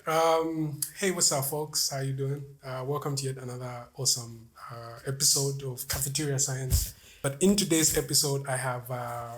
Hey, what's up, folks? How you doing? Welcome to yet another awesome episode of Cafeteria Science. But in today's episode, I have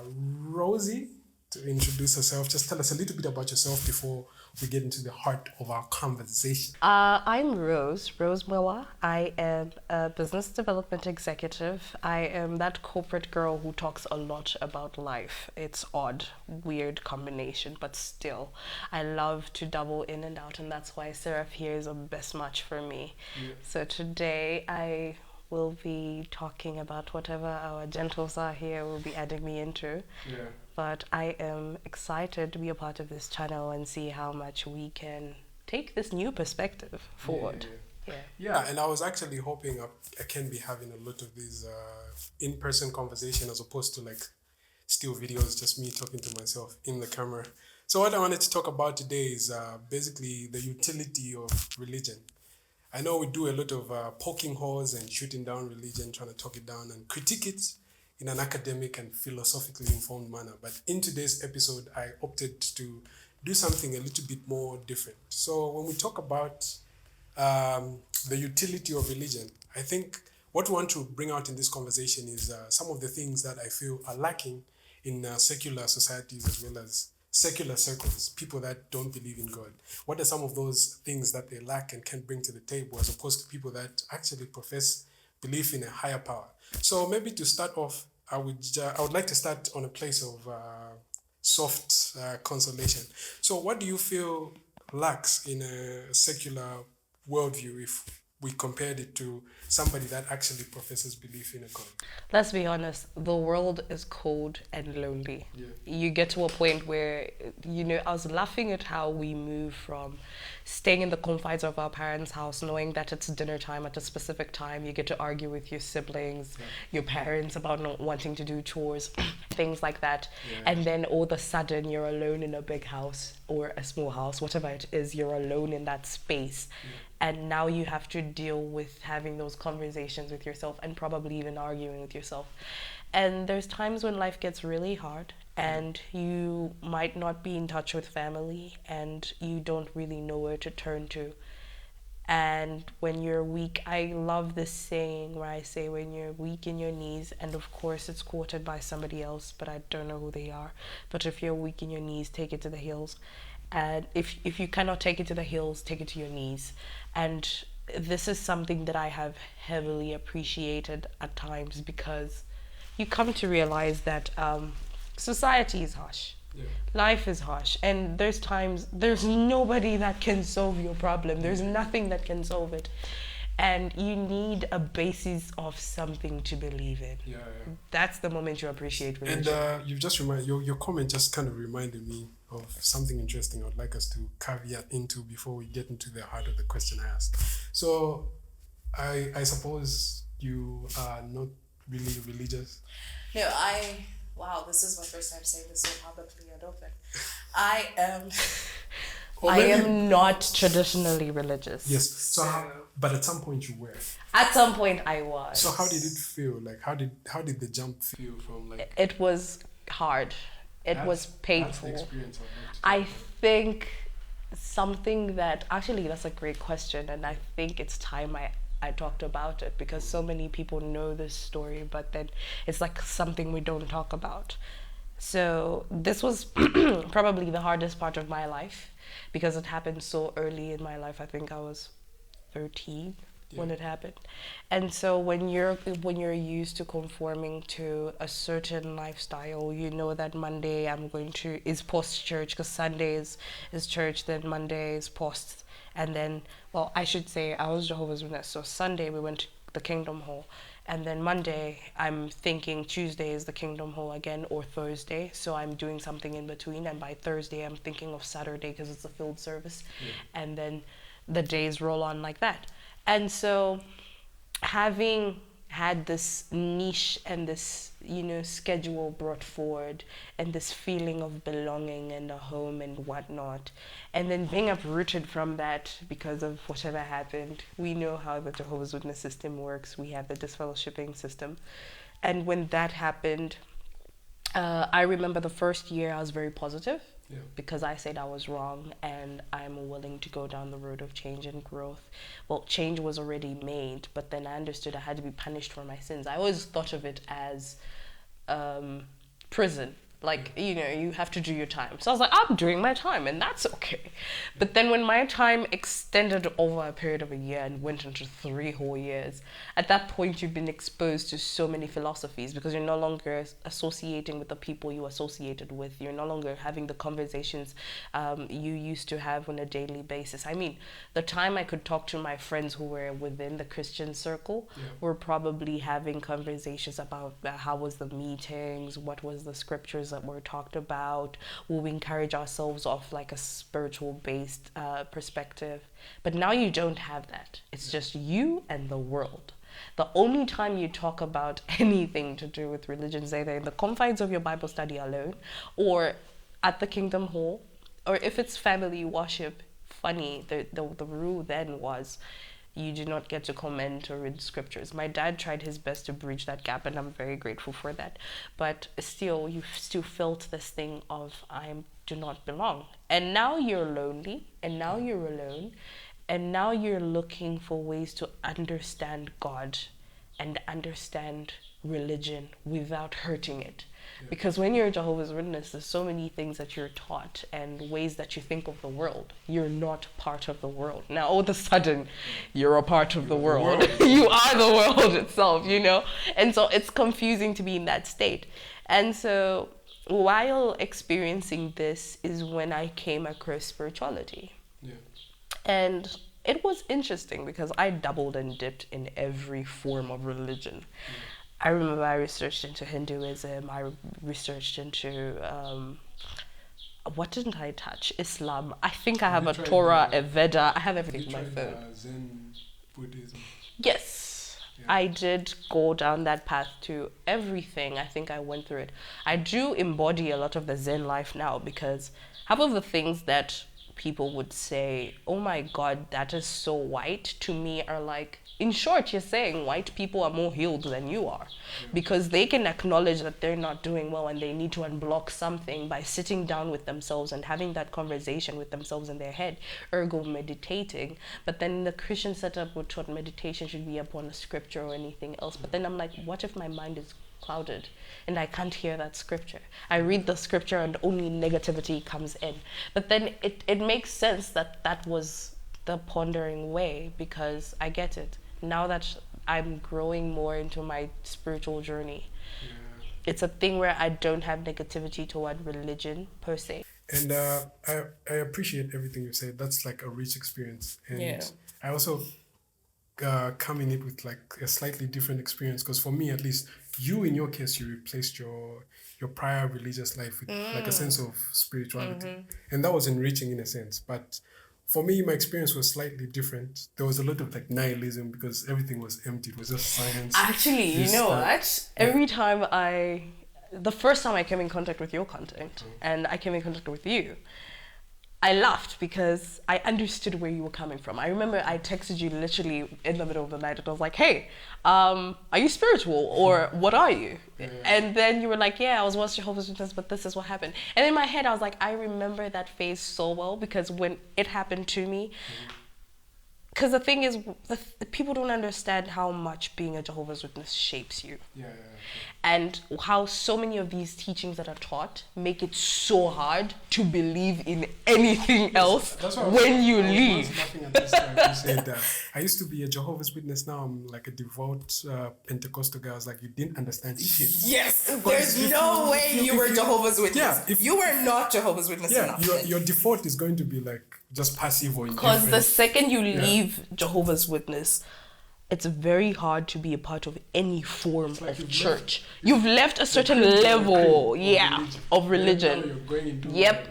Rosie to introduce herself. Just tell us a little bit about yourself before we get into the heart of our conversation. I'm Rose Miller. I am a business development executive. I am that corporate girl who talks a lot about life. It's odd, weird combination, but still, I love to double in and out, and that's why Seraph here is a best match for me. Yeah. So today I will be talking about whatever our gentles are here will be adding me into. Yeah. But I am excited to be a part of this channel and see how much we can take this new perspective forward. Yeah, and I was actually hoping I can be having a lot of these in-person conversation as opposed to like still videos, just me talking to myself in the camera. So what I wanted to talk about today is basically the utility of religion. I know we do a lot of poking holes and shooting down religion, trying to talk it down and critique it in an academic and philosophically informed manner. But in today's episode, I opted to do something a little bit more different. So when we talk about the utility of religion, I think what we want to bring out in this conversation is some of the things that I feel are lacking in secular societies as well as secular circles, people that don't believe in God. What are some of those things that they lack and can bring to the table as opposed to people that actually profess belief in a higher power? So maybe to start off, I would like to start on a place of soft consolation. So what do you feel lacks in a secular worldview if we compared it to somebody that actually professes belief in a God? Let's be honest, the world is cold and lonely. Yeah. You get to a point where, I was laughing at how we move from staying in the confines of our parents' house, knowing that it's dinner time at a specific time. You get to argue with your siblings, your parents about not wanting to do chores, things like that. Yeah. And then all of a sudden you're alone in a big house or a small house, whatever it is, you're alone in that space. And now you have to deal with having those conversations with yourself and probably even arguing with yourself. And there's times when life gets really hard and you might not be in touch with family and you don't really know where to turn to. And when you're weak, I love this saying where I say when you're weak in your knees, and of course it's quoted by somebody else, but I don't know who they are. But if you're weak in your knees, take it to the hills. And if you cannot take it to the hills, take it to your knees. And this is something that I have heavily appreciated at times because you come to realize that society is harsh. Yeah. Life is harsh, and there's times there's nobody that can solve your problem. There's nothing that can solve it, and you need a basis of something to believe in. Yeah. That's the moment you appreciate religion. And you've just your comment just kind of reminded me of something interesting I'd like us to caveat into before we get into the heart of the question I asked. So I suppose you are not really religious. No, wow, this is my first time saying this so publicly, I don't think. I am Or I maybe- am not traditionally religious. Yes. But at some point you were. At some point I was. So how did it feel? Like how did the jump feel from like It was hard. It was That's the painful. experience of it. I think something that actually that's a great question, and I think it's time I talked about it because so many people know this story, but then it's like something we don't talk about. So this was probably the hardest part of my life because it happened so early in my life. I think I was 13 when it happened. And so when you're used to conforming to a certain lifestyle, you know that Monday is post church because Sunday is church, then Monday is post, and then I should say I was Jehovah's Witness. So Sunday we went to the Kingdom Hall, and then Monday I'm thinking Tuesday is the Kingdom Hall again or Thursday. So I'm doing something in between, and by Thursday I'm thinking of Saturday because it's a field service, and then the days roll on like that. And so having had this niche and this, schedule brought forward and this feeling of belonging and a home and whatnot, and then being uprooted from that because of whatever happened. We know how the Jehovah's Witness system works. We have the disfellowshipping system. And when that happened, I remember the first year I was very positive. Yeah. because I said I was wrong, and I'm willing to go down the road of change and growth. Well, change was already made, but then I understood I had to be punished for my sins. I always thought of it as prison. Like, you know, you have to do your time. So I was like, I'm doing my time, and that's okay. But then when my time extended over a period of a year and went into 3 whole years, at that point you've been exposed to so many philosophies, because you're no longer associating with the people you associated with. You're no longer having the conversations you used to have on a daily basis. I mean, the time I could talk to my friends who were within the Christian circle, were probably having conversations about how was the meetings, what was the scriptures that were talked about, will we encourage ourselves off like a spiritual based perspective. But now you don't have that. It's just you and the world. The only time you talk about anything to do with religion is either in the confines of your Bible study alone, or at the Kingdom Hall, or if it's family worship. Funny, the rule then was you do not get to comment or read scriptures. My dad tried his best to bridge that gap, and I'm very grateful for that. But still, you still felt this thing of I do not belong. And now you're lonely, and now you're alone, and now you're looking for ways to understand God and understand religion without hurting it. Because when you're a Jehovah's Witness, there's so many things that you're taught and ways that you think of the world. You're not part of the world. Now, all of a sudden, you're a part of the world. You are the world itself, you know? And so it's confusing to be in that state. And so while experiencing this is when I came across spirituality. Yeah. And it was interesting because I dabbled and dipped in every form of religion. I remember I researched into Hinduism, I researched into, what didn't I touch? Islam. I think I have a Torah, a Veda, I have everything on my phone. Zen Buddhism? Yes, I did go down that path to everything. I think I went through it. I do embody a lot of the Zen life now, because half of the things that people would say, oh my God, that is so white, to me are like, in short, you're saying white people are more healed than you are, because they can acknowledge that they're not doing well and they need to unblock something by sitting down with themselves and having that conversation with themselves in their head, ergo meditating. But then in the Christian setup, we're taught meditation should be upon a scripture or anything else. But then I'm like, what if my mind is clouded and I can't hear that scripture? I read the scripture and only negativity comes in. But then it makes sense that that was the pondering way, because I get it. Now that I'm growing more into my spiritual journey, it's a thing where I don't have negativity toward religion per se. And I appreciate everything you said. That's like a rich experience. And I also come in it with like a slightly different experience, because for me at least, you in your case, you replaced your prior religious life with like a sense of spirituality. And that was enriching in a sense. But for me, my experience was slightly different. There was a lot of like nihilism, because everything was empty. It was just science. Actually, you know what? Every time the first time I came in contact with your content and I came in contact with you, I laughed because I understood where you were coming from. I remember I texted you literally in the middle of the night and I was like, hey, are you spiritual, or what are you? And then you were like, yeah, I was once Jehovah's Witness, but this is what happened. And in my head, I was like, I remember that phase so well, because when it happened to me, because the thing is, the people don't understand how much being a Jehovah's Witness shapes you. And how so many of these teachings that are taught make it so hard to believe in anything else when you leave. I said that I used to be a Jehovah's Witness. Now I'm like a devout Pentecostal guy. I was like, you didn't understand shit. Yes, there's no way you were Jehovah's Witness. Yeah, if you were not Jehovah's Witness enough. Your default is going to be like just passive or indifferent. Because the second you leave Jehovah's Witness, it's very hard to be a part of any form of church. You've left a certain level, of religion. Yep.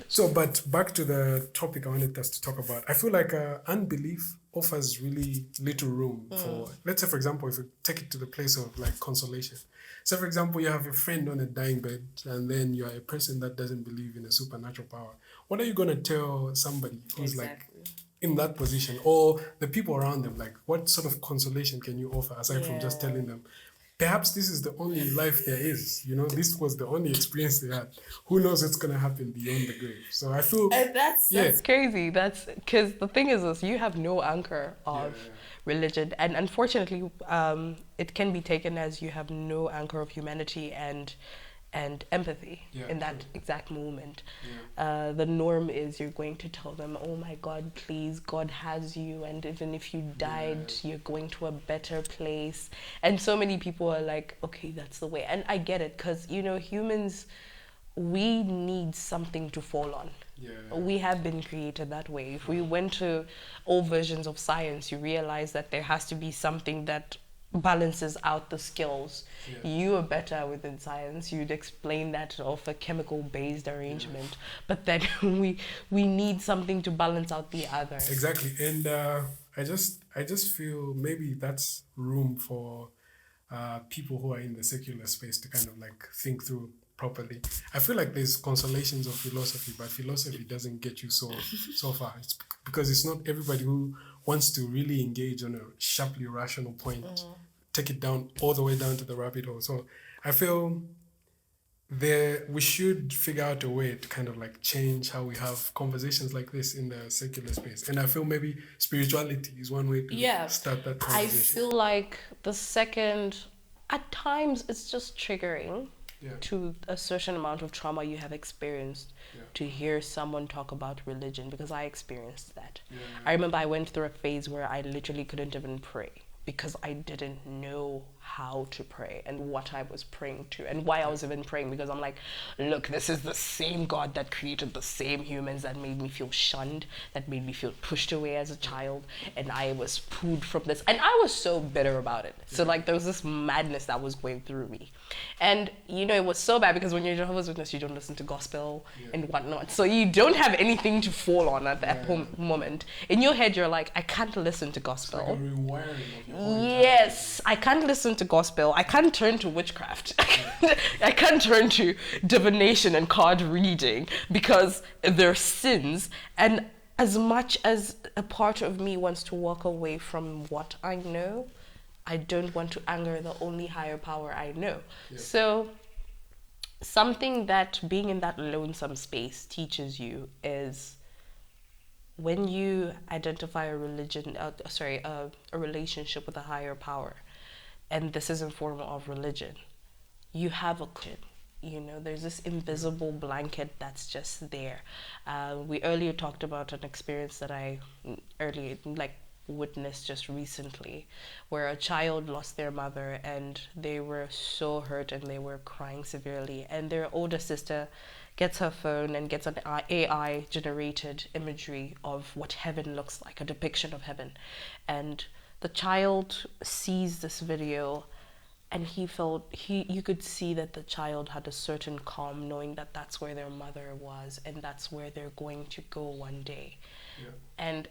So, but back to the topic I wanted us to talk about. I feel like unbelief offers really little room for, let's say, for example, if we take it to the place of like consolation. So, for example, you have a friend on a dying bed, and then you are a person that doesn't believe in a supernatural power. What are you going to tell somebody who's like in that position, or the people around them? Like, what sort of consolation can you offer aside from just telling them, perhaps this is the only life there is. This was the only experience they had. Who knows what's gonna happen beyond the grave? So I feel that's crazy. That's because the thing is you have no anchor of religion, and unfortunately, it can be taken as you have no anchor of humanity and empathy in that exact moment. The norm is you're going to tell them, oh my God, please, God has you, and even if you died, you're going to a better place. And so many people are like, okay, that's the way. And I get it, because humans, we need something to fall on. We have been created that way. If we went to all versions of science, you realize that there has to be something that balances out the skills. You are better within science. You'd explain that of a chemical-based arrangement, but then we need something to balance out the other. Exactly, and I just feel maybe that's room for people who are in the secular space to kind of like think through properly. I feel like there's consolations of philosophy, but philosophy doesn't get you so far. It's because it's not everybody who wants to really engage on a sharply rational point, take it down all the way down to the rabbit hole. So I feel we should figure out a way to kind of like change how we have conversations like this in the secular space. And I feel maybe spirituality is one way to start that conversation. I feel like at times it's just triggering to a certain amount of trauma you have experienced to hear someone talk about religion, because I experienced that. I remember I went through a phase where I literally couldn't even pray because I didn't know how to pray and what I was praying to and why I was even praying, because I'm like, look, this is the same God that created the same humans that made me feel shunned, that made me feel pushed away as a child, and I was pulled from this, and I was so bitter about it. So like there was this madness that was going through me, and it was so bad because when you're Jehovah's Witness, you don't listen to gospel and whatnot, so you don't have anything to fall on at that moment. In your head you're like, I can't listen to gospel. It's like a rewiring of your whole yes, I can't listen to gospel. I can't turn to witchcraft. I can't turn to divination and card reading because they're sins. And as much as a part of me wants to walk away from what I know, I don't want to anger the only higher power I know. So something that being in that lonesome space teaches you is when you identify a relationship with a higher power, and this is in form of religion, you have there's this invisible blanket that's just there. We earlier talked about an experience that I witnessed just recently, where a child lost their mother and they were so hurt and they were crying severely, and their older sister gets her phone and gets an AI generated imagery of what heaven looks like, a depiction of heaven, and the child sees this video, and you could see that the child had a certain calm, knowing that that's where their mother was and that's where they're going to go one day. And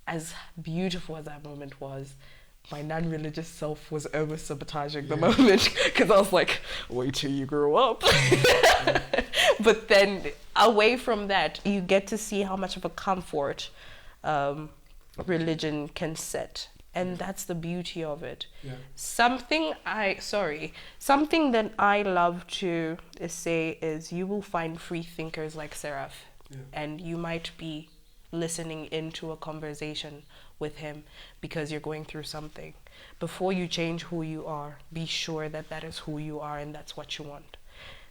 as beautiful as that moment was, my non-religious self was over-sabotaging the moment, because I was like, wait till you grow up. But then away from that, you get to see how much of a comfort religion can set. And that's the beauty of it. Something that I love to say is, you will find free thinkers like Seraph, and you might be listening into a conversation with him because you're going through something. Before you change who you are, be sure that that is who you are and that's what you want.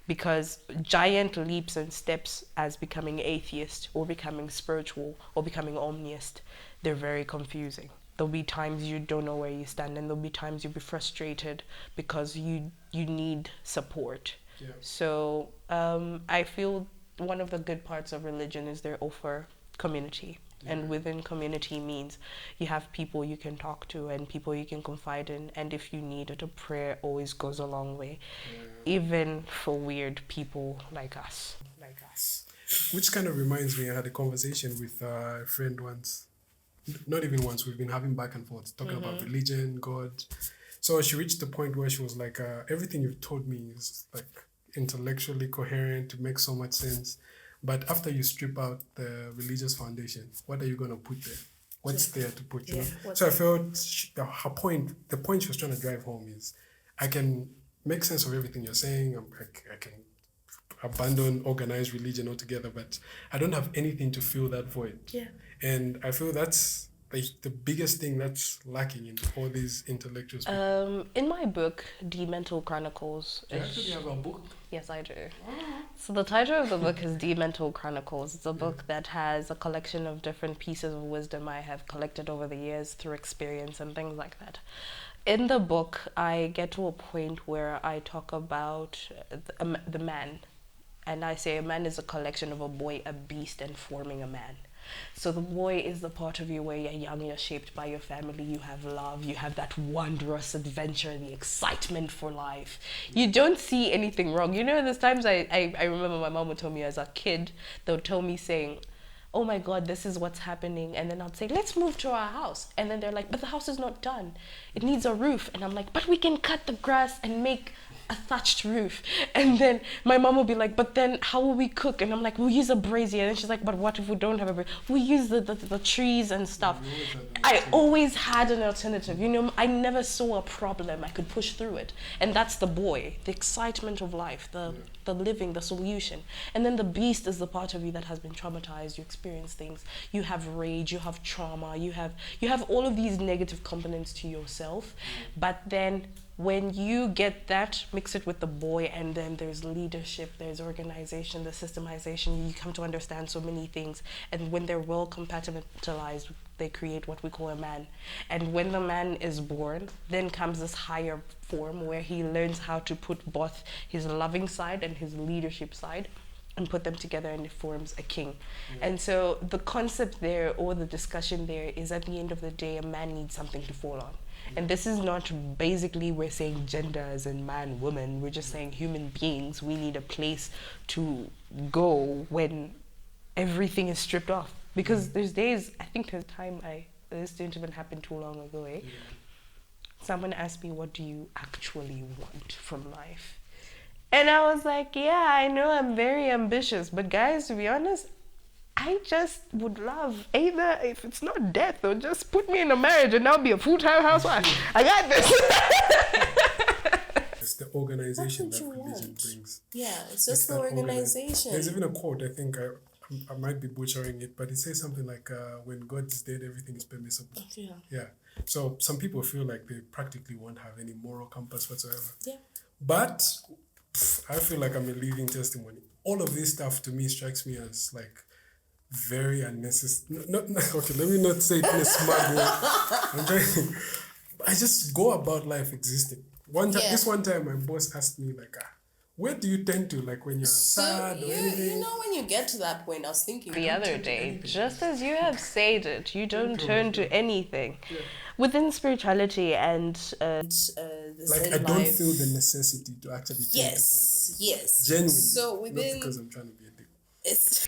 Because giant leaps and steps as becoming atheist or becoming spiritual or becoming omnist, they're very confusing. There'll be times you don't know where you stand, and there'll be times you'll be frustrated because you need support. So I feel one of the good parts of religion is they offer community. And within community means you have people you can talk to and people you can confide in, and if you need it, a prayer always goes a long way, even for weird people like us. Which kind of reminds me, I had a conversation with a friend once. Not even once, we've been having back and forth, talking about religion, God. So she reached the point where she was like, everything you've told me is like intellectually coherent, it makes so much sense. But after you strip out the religious foundation, what are you going to put there? What's there to put, you know? So I felt the point she was trying to drive home is, I can make sense of everything you're saying. I can abandon organized religion altogether, but I don't have anything to fill that void. Yeah. And I feel that's the biggest thing that's lacking in all these intellectuals. In my book, The Mental Chronicles. Do you actually have a book? Yes, I do. So the title of the book is The Mental Chronicles. It's a book that has a collection of different pieces of wisdom I have collected over the years through experience and things like that. In the book, I get to a point where I talk about the man. And I say a man is a collection of a boy, a beast, and forming a man. So the boy is the part of you where you're young, you're shaped by your family, you have love, you have that wondrous adventure, the excitement for life. You don't see anything wrong. You know, there's times I remember my mom would tell me as a kid, they would tell me saying, oh my God, this is what's happening. And then I'd say, let's move to our house. And then they're like, but the house is not done. It needs a roof. And I'm like, but we can cut the grass and make a thatched roof. And then my mom will be like, but then how will we cook? And I'm like, we'll use a brazier. And then she's like, but what if we don't have a brazier? We use the trees and stuff. I always had an alternative. You know, I never saw a problem. I could push through it. And that's the boy, the excitement of life, the living, the solution. And then the beast is the part of you that has been traumatized. You experience things. You have rage, you have trauma, you have all of these negative components to yourself. But then when you get that, mix it with the boy, and then there's leadership, there's organization, the systemization, you come to understand so many things. And when they're well compatibilized, they create what we call a man. And when the man is born, then comes this higher form where he learns how to put both his loving side and his leadership side and put them together, and it forms a king. And so the concept there, or the discussion there, is at the end of the day, a man needs something to fall on. And this is not basically we're saying gender as in man, woman. We're just saying human beings, we need a place to go when everything is stripped off. Because there's days, I think there's time this didn't even happen too long ago, eh? Someone asked me, what do you actually want from life? And I was like, yeah, I know I'm very ambitious, but guys, to be honest, I just would love either, if it's not death, or just put me in a marriage and I'll be a full-time housewife. I got this. It's the organization that religion brings. Yeah, it's just the organization. There's even a quote, I think I might be butchering it, but it says something like, when God is dead, everything is permissible. Yeah. So some people feel like they practically won't have any moral compass whatsoever. Yeah. But I feel like I'm a living testimony. All of this stuff to me strikes me as like very unnecessary. Okay, let me not say it in a smart way. I just go about life existing. This one time, my boss asked me like, where do you tend to, like when you're sad or anything? You know, when you get to that point, I was thinking the other day, just as you have said it, you don't turn to anything. Yeah. Within spirituality and like I don't feel the necessity to actually turn to something. Yes. Genuinely. So within, not because I'm trying to be a dick. It's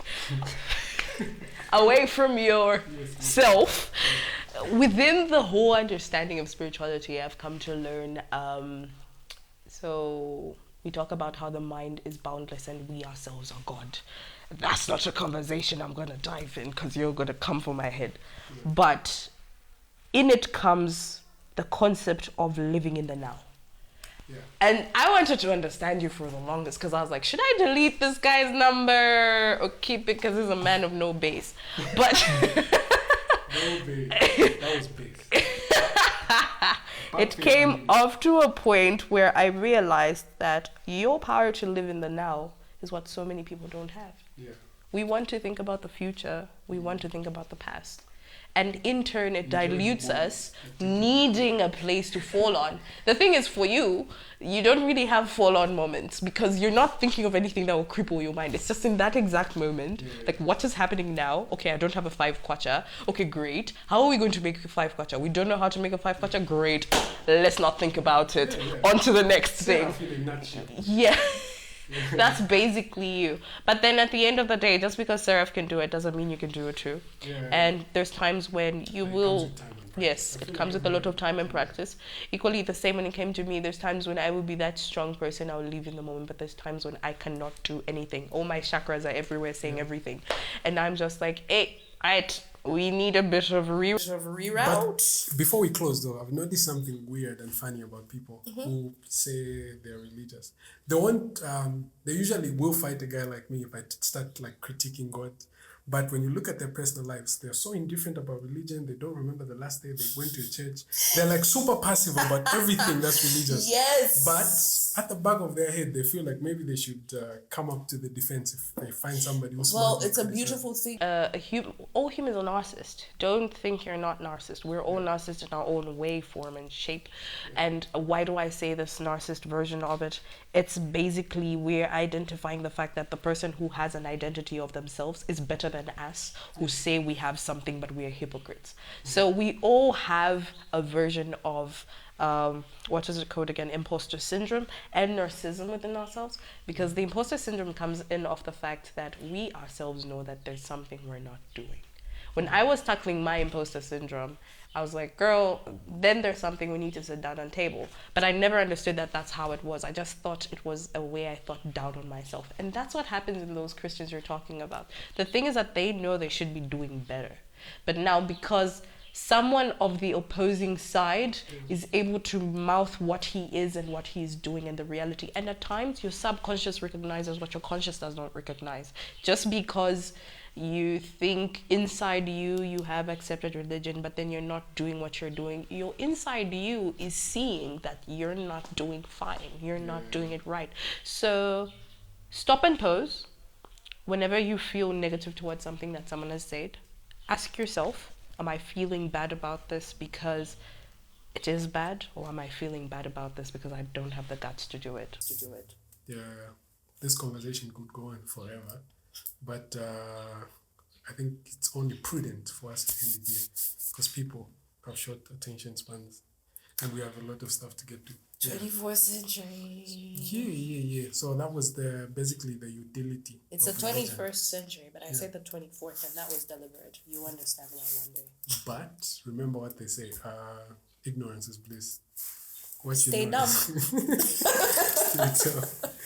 away from yourself. Within the whole understanding of spirituality, I've come to learn. So we talk about how the mind is boundless and we ourselves are God. That's not a conversation I'm going to dive in because you're going to come for my head. Yeah. But in it comes the concept of living in the now. Yeah. And I wanted to understand you for the longest because I was like, should I delete this guy's number or keep it because he's a man of no base? But no base. That was base. It came off to a point where I realized that your power to live in the now is what so many people don't have. Yeah. We want to think about the future. We want to think about the past. And in turn, it dilutes us needing a place to fall on. The thing is, for you, you don't really have fall-on moments because you're not thinking of anything that will cripple your mind. It's just in that exact moment, like what is happening now? Okay, I don't have a 5-kwacha. Okay, great. How are we going to make a 5-kwacha? We don't know how to make a 5-kwacha. Great. Let's not think about it. On to the next thing. Yeah. That's basically you. But then at the end of the day, just because Seraph can do it doesn't mean you can do it too. Yeah. And there's times when you will... Yes, it comes with a lot of time and practice. Equally the same when it came to me. There's times when I will be that strong person, I will live in the moment, but there's times when I cannot do anything. All my chakras are everywhere saying everything. And I'm just like, hey, alright, We need a bit of Reroute. Before we close, though, I've noticed something weird and funny about people who say they're religious. They won't. They usually will fight a guy like me if I start like critiquing God. But when you look at their personal lives, they're so indifferent about religion. They don't remember the last day they went to a church. They're like super passive about everything that's religious. Yes. But at the back of their head, they feel like maybe they should come up to the defense if they find somebody who's Well, smart. it's a beautiful thing. All humans are narcissists. Don't think you're not narcissist. We're all narcissists in our own way, form, and shape. And why do I say this narcissist version of it? It's basically we're identifying the fact that the person who has an identity of themselves is better than us, who say we have something but we are hypocrites. So we all have a version of what is it called again? Imposter syndrome and narcissism within ourselves, because the imposter syndrome comes in off the fact that we ourselves know that there's something we're not doing. When I was tackling my imposter syndrome, I was like, girl, then there's something we need to sit down on table. But I never understood that that's how it was. I just thought it was a way I thought down on myself. And that's what happens in those Christians you're talking about. The thing is that they know they should be doing better. But now because someone of the opposing side is able to mouth what he is and what he's doing in the reality. And at times your subconscious recognizes what your conscious does not recognize. Just because you think inside you have accepted religion, but then you're not doing what you're doing, your inside you is seeing that you're not doing fine, you're not doing it right. So stop and pause. Whenever you feel negative towards something that someone has said, ask yourself, am I feeling bad about this because it is bad, or am I feeling bad about this because I don't have the guts to do it? Yeah, this conversation could go on forever, but I think it's only prudent for us to end it here because people have short attention spans and we have a lot of stuff to get to. 24th century. Yeah. So that was basically the utility. It's the of religion. 21st century, but I said the 24th, and that was deliberate. You understand why one day. But remember what they say: ignorance is bliss. What you Stay know dumb. is-